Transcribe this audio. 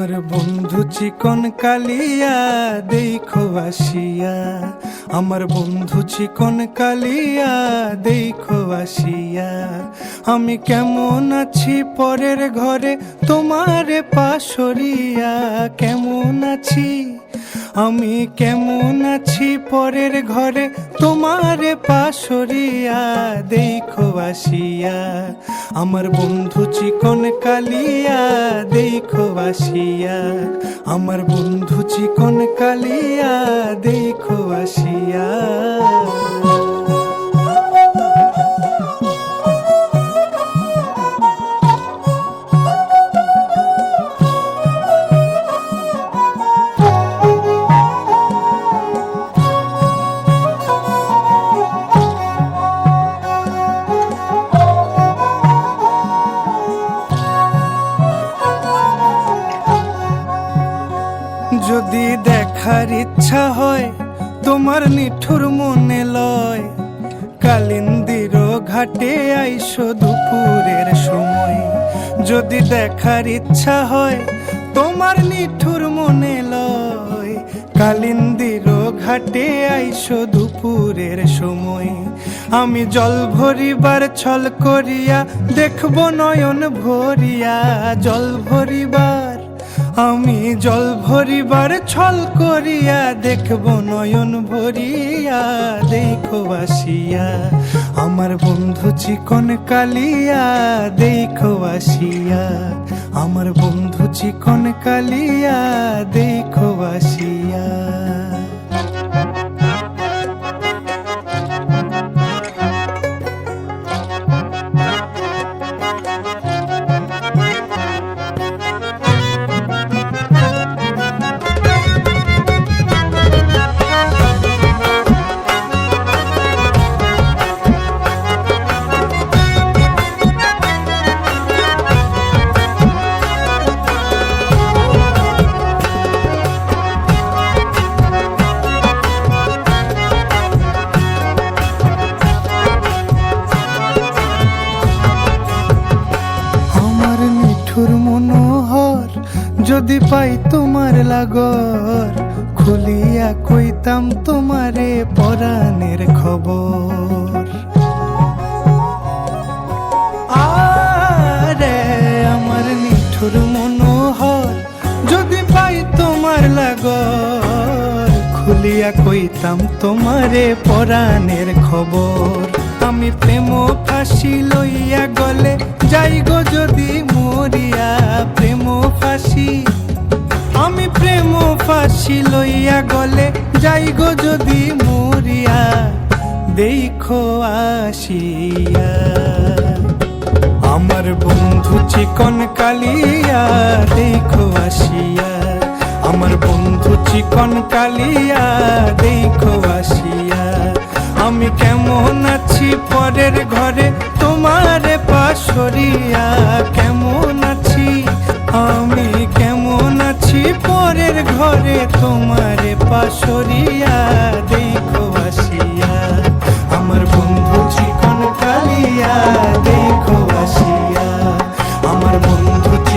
আমার বন্ধু চিকন কালিয়া দেখো আসিয়া, আমার বন্ধু চিকন কালিয়া দেখো আসিয়া। আমি কেমন আছি পরের ঘরে তোমারে পাশরিয়া, কেমন আছি আমি কেমন আছি পরের ঘরে তোমারে পাশরিয়া দেখো আসিয়া। আমার বন্ধু চিকন কালিয়া দেখো আসিয়া, আমার বন্ধু চিকন কালিয়া দেখো আসিয়া। যদি দেখার ইচ্ছা হয় তোমার নিঠুর মনে লয়, কালিন্দির ঘাটে আইসো দুপুরের সময়। যদি দেখার ইচ্ছা হয় তোমার নিঠুর মনে লয়, কালিন্দির ঘাটে আইসো দুপুরের সময়। আমি জল ভরিবার ছল করিয়া দেখব নয়ন ভরিয়া, জল ভরিবার আমি জল ভরিবার ছল করিয়া দেখব নয়ন ভরিয়া দেখো আসিয়া। আমার বন্ধু চিকন কালিয়া দেখো আসিয়া, আমার বন্ধু চিকন কালিয়া দেখো আসিয়া। মনোহর যদি পাই তোমার লাগর, খুলিয়া কইতাম তোমারে পরাণের খবর। আরে আমার নিঠুর মনোহর যদি পাই তোমার লাগর, খুলিয়া কইতাম তোমারে পরাণের খবর। আমি প্রেম ফাঁসি লইয়া গলে যাই গো যদি মরিয়া, প্রেম ফাঁসি আমি প্রেম ফাঁসি লইয়া গলে যাই গো যদি মরিয়া দেখো আসিয়া। আমার বন্ধু চিকন কালিয়া দেখো আসিয়া, আমার বন্ধু চিকন কালিয়া দেখো আসিয়া। আমি কেমন আছি পরের ঘরে তোমারে পাশরিয়া, কেমন আছি আমি কেমন আছি পরের ঘরে তোমারে পাশরিয়া দেখো আসিয়া। আমার বন্ধু চিকন কালিয়া দেখো